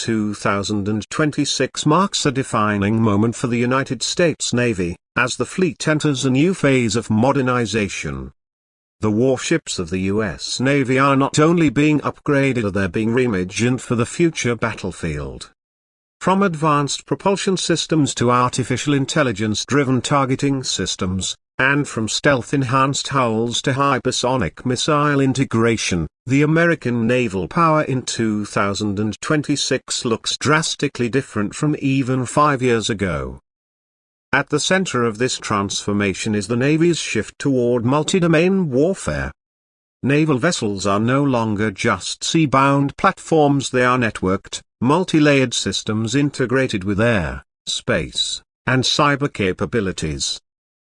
2026 marks a defining moment for the United States Navy, as the fleet enters a new phase of modernization. The warships of the U.S. Navy are not only being upgraded, they're being reimagined for the future battlefield. From advanced propulsion systems to artificial intelligence-driven targeting systems, and from stealth-enhanced hulls to hypersonic missile integration, the American naval power in 2026 looks drastically different from even 5 years ago. At the center of this transformation is the Navy's shift toward multi-domain warfare. Naval vessels are no longer just sea-bound platforms, they are networked, multi-layered systems integrated with air, space, and cyber capabilities.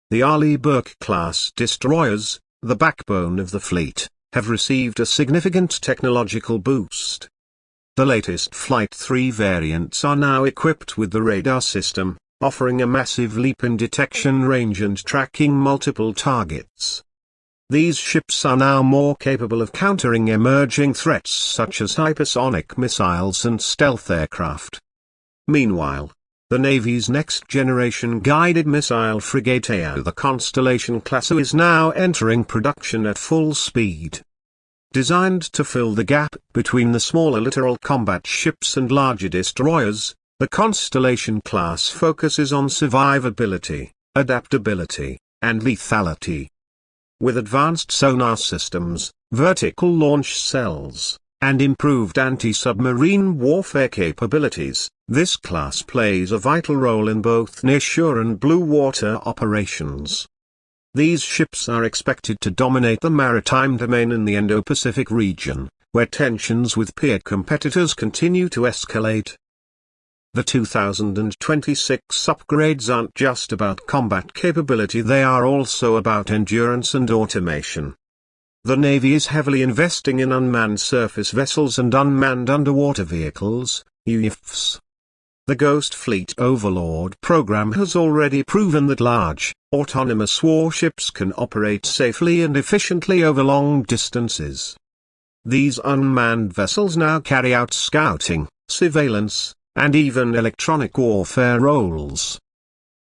The Zumwalt-class destroyers, the backbone of the fleet, have received a significant technological boost. The latest Flight 3 variants are now equipped with the radar system, offering a massive leap in detection range and tracking multiple targets. These ships are now more capable of countering emerging threats such as hypersonic missiles and stealth aircraft. Meanwhile, the Navy's next-generation guided missile frigate, the Constellation-class, is now entering production at full speed. Designed to fill the gap between the smaller littoral combat ships and larger destroyers, the Constellation-class focuses on survivability, adaptability, and lethality. With advanced sonar systems, vertical launch cells, and improved anti-submarine warfare capabilities, this class plays a vital role in both nearshore and blue water operations. These ships are expected to dominate the maritime domain in the Indo-Pacific region, where tensions with peer competitors continue to escalate. The 2026 upgrades aren't just about combat capability, they are also about endurance and automation. The Navy is heavily investing in unmanned surface vessels and unmanned underwater vehicles, UFVs. The Ghost Fleet Overlord program has already proven that large, autonomous warships can operate safely and efficiently over long distances. These unmanned vessels now carry out scouting, surveillance, and even electronic warfare roles.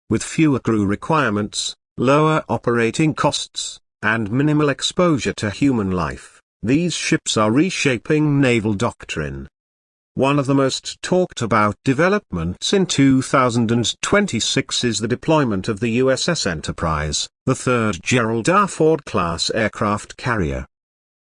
With fewer crew requirements, lower operating costs, and minimal exposure to human life, these ships are reshaping naval doctrine. One of the most talked about developments in 2026 is the deployment of the USS Enterprise, the third Gerald R. Ford-class aircraft carrier.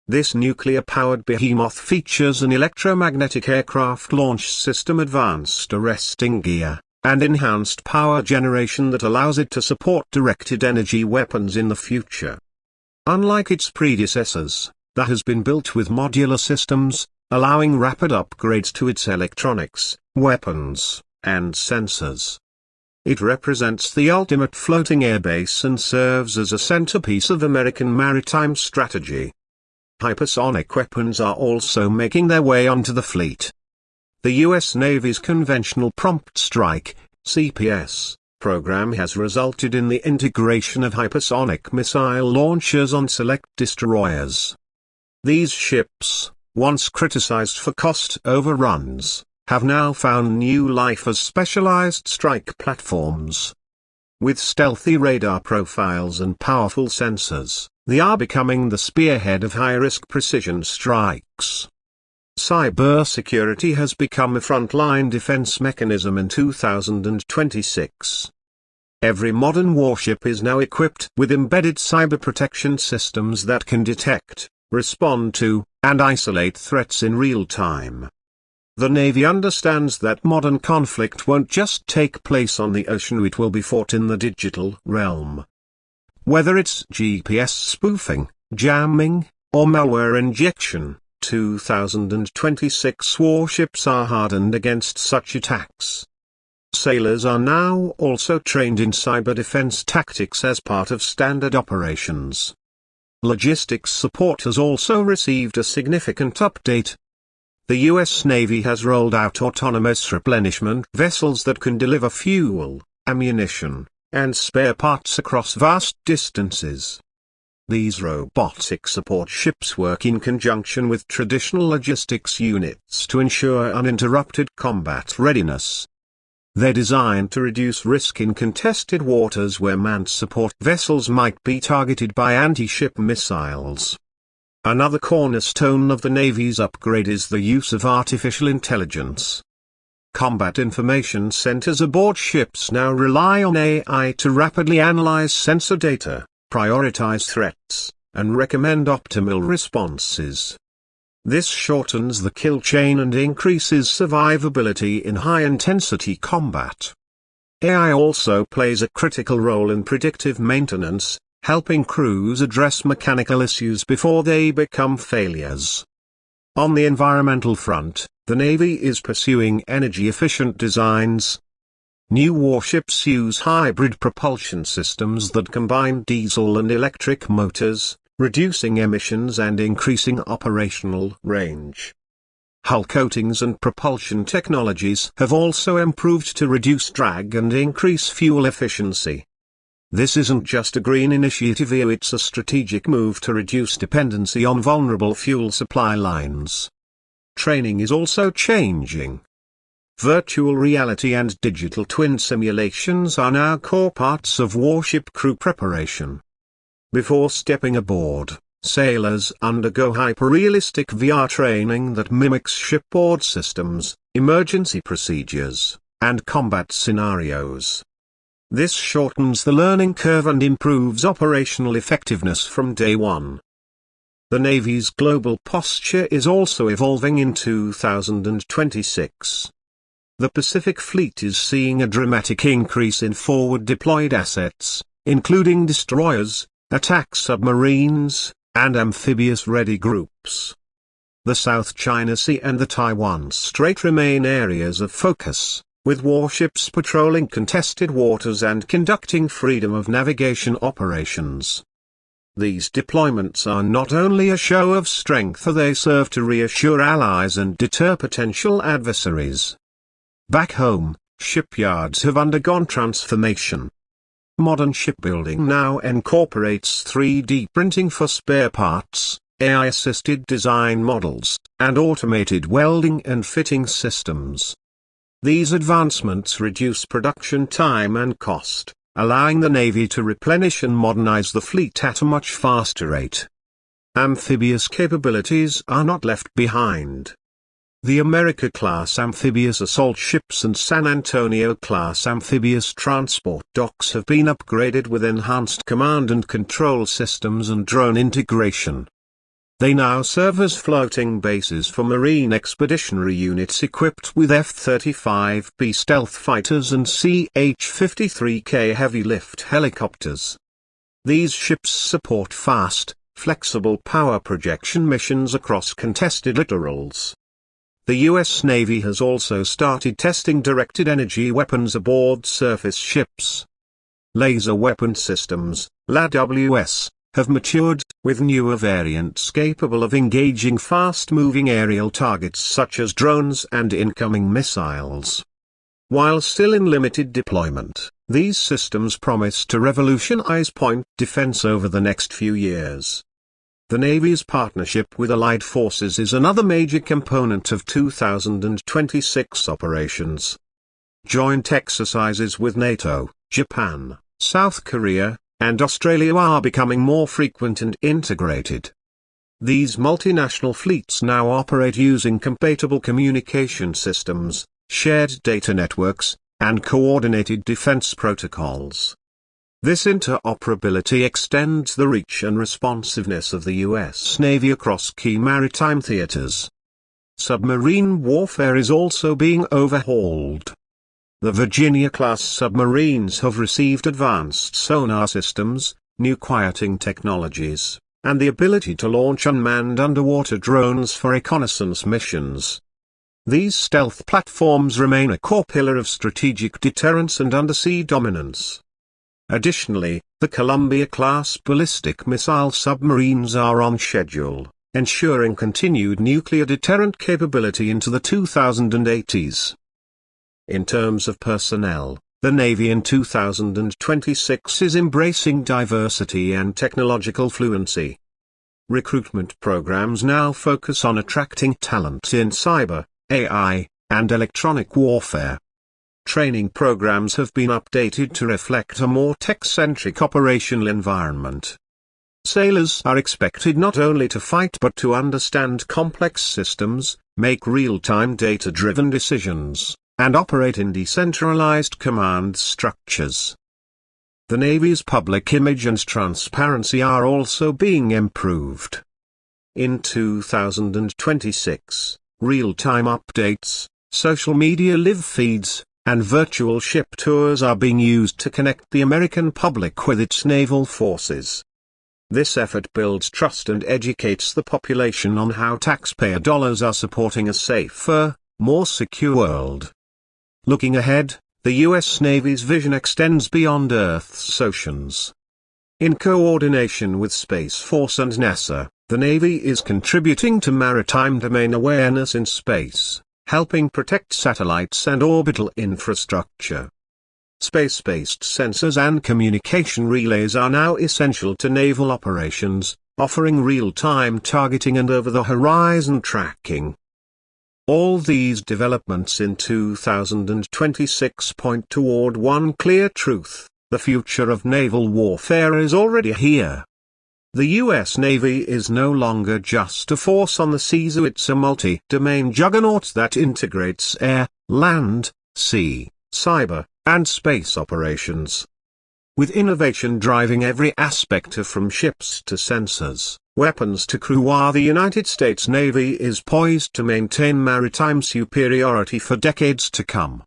This nuclear-powered behemoth features an electromagnetic aircraft launch system, advanced arresting gear, and enhanced power generation that allows it to support directed energy weapons in the future. Unlike its predecessors, that has been built with modular systems, allowing rapid upgrades to its electronics, weapons, and sensors. It represents the ultimate floating airbase and serves as a centerpiece of American maritime strategy. Hypersonic weapons are also making their way onto the fleet. The U.S. Navy's Conventional Prompt Strike, CPS, program has resulted in the integration of hypersonic missile launchers on select destroyers. These ships, once criticized for cost overruns, have now found new life as specialized strike platforms. With stealthy radar profiles and powerful sensors, they are becoming the spearhead of high-risk precision strikes. Cybersecurity has become a frontline defense mechanism in 2026. Every modern warship is now equipped with embedded cyber protection systems that can detect, respond to, and isolate threats in real time. The Navy understands that modern conflict won't just take place on the ocean, it will be fought in the digital realm. Whether it's GPS spoofing, jamming, or malware injection, 2026 warships are hardened against such attacks. Sailors are now also trained in cyber defense tactics as part of standard operations. Logistics support has also received a significant update. The U.S. Navy has rolled out autonomous replenishment vessels that can deliver fuel, ammunition, and spare parts across vast distances. These robotic support ships work in conjunction with traditional logistics units to ensure uninterrupted combat readiness. They're designed to reduce risk in contested waters where manned support vessels might be targeted by anti-ship missiles. Another cornerstone of the Navy's upgrade is the use of artificial intelligence. Combat information centers aboard ships now rely on AI to rapidly analyze sensor data, prioritize threats, and recommend optimal responses. This shortens the kill chain and increases survivability in high-intensity combat. AI also plays a critical role in predictive maintenance, helping crews address mechanical issues before they become failures. On the environmental front, the Navy is pursuing energy-efficient designs. New warships use hybrid propulsion systems that combine diesel and electric motors, reducing emissions and increasing operational range. Hull coatings and propulsion technologies have also improved to reduce drag and increase fuel efficiency. This isn't just a green initiative, it's a strategic move to reduce dependency on vulnerable fuel supply lines. Training is also changing. Virtual reality and digital twin simulations are now core parts of warship crew preparation. Before stepping aboard, sailors undergo hyper-realistic VR training that mimics shipboard systems, emergency procedures, and combat scenarios. This shortens the learning curve and improves operational effectiveness from day one. The Navy's global posture is also evolving in 2026. The Pacific Fleet is seeing a dramatic increase in forward-deployed assets, including destroyers, attack submarines, and amphibious-ready groups. The South China Sea and the Taiwan Strait remain areas of focus, with warships patrolling contested waters and conducting freedom of navigation operations. These deployments are not only a show of strength, they serve to reassure allies and deter potential adversaries. Back home, shipyards have undergone transformation. Modern shipbuilding now incorporates 3D printing for spare parts, AI-assisted design models, and automated welding and fitting systems. These advancements reduce production time and cost, allowing the Navy to replenish and modernize the fleet at a much faster rate. Amphibious capabilities are not left behind. The America-class amphibious assault ships and San Antonio-class amphibious transport docks have been upgraded with enhanced command and control systems and drone integration. They now serve as floating bases for Marine expeditionary units equipped with F-35B stealth fighters and CH-53K heavy-lift helicopters. These ships support fast, flexible power projection missions across contested littorals. The U.S. Navy has also started testing directed energy weapons aboard surface ships. Laser weapon systems, LAWS, have matured, with newer variants capable of engaging fast-moving aerial targets such as drones and incoming missiles. While still in limited deployment, these systems promise to revolutionize point defense over the next few years. The Navy's partnership with allied forces is another major component of 2026 operations. Joint exercises with NATO, Japan, South Korea, and Australia are becoming more frequent and integrated. These multinational fleets now operate using compatible communication systems, shared data networks, and coordinated defense protocols. This interoperability extends the reach and responsiveness of the U.S. Navy across key maritime theaters. Submarine warfare is also being overhauled. The Virginia-class submarines have received advanced sonar systems, new quieting technologies, and the ability to launch unmanned underwater drones for reconnaissance missions. These stealth platforms remain a core pillar of strategic deterrence and undersea dominance. Additionally, the Columbia-class ballistic missile submarines are on schedule, ensuring continued nuclear deterrent capability into the 2080s. In terms of personnel, The Navy in 2026 is embracing diversity and technological fluency. Recruitment programs now focus on attracting talent in cyber, AI, and electronic warfare. Training programs have been updated to reflect a more tech-centric operational environment. Sailors are expected not only to fight but to understand complex systems, make real-time data-driven decisions, and operate in decentralized command structures. The Navy's public image and transparency are also being improved. In 2026, real-time updates, social media live feeds, and virtual ship tours are being used to connect the American public with its naval forces. This effort builds trust and educates the population on how taxpayer dollars are supporting a safer, more secure world. Looking ahead, the U.S. Navy's vision extends beyond Earth's oceans. In coordination with Space Force and NASA, the Navy is contributing to maritime domain awareness in space, helping protect satellites and orbital infrastructure. Space-based sensors and communication relays are now essential to naval operations, offering real-time targeting and over-the-horizon tracking. All these developments in 2026 point toward one clear truth: the future of naval warfare is already here. The U.S. Navy is no longer just a force on the seas, it's a multi-domain juggernaut that integrates air, land, sea, cyber, and space operations. With innovation driving every aspect from ships to sensors, weapons to crew, the United States Navy is poised to maintain maritime superiority for decades to come.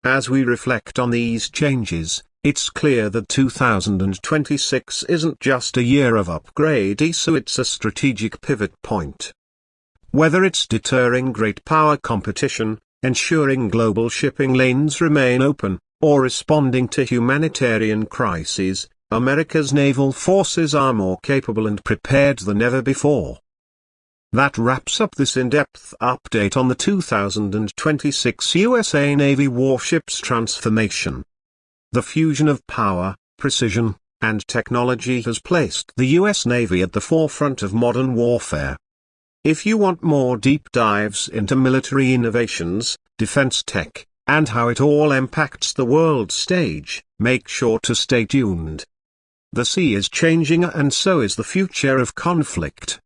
As we reflect on these changes, it's clear that 2026 isn't just a year of upgrade, it's a strategic pivot point. Whether it's deterring great power competition, ensuring global shipping lanes remain open, or responding to humanitarian crises, America's naval forces are more capable and prepared than ever before. That wraps up this in-depth update on the 2026 USA Navy warships transformation. The fusion of power, precision, and technology has placed the U.S. Navy at the forefront of modern warfare. If you want more deep dives into military innovations, defense tech, and how it all impacts the world stage, make sure to stay tuned. The sea is changing, and so is the future of conflict.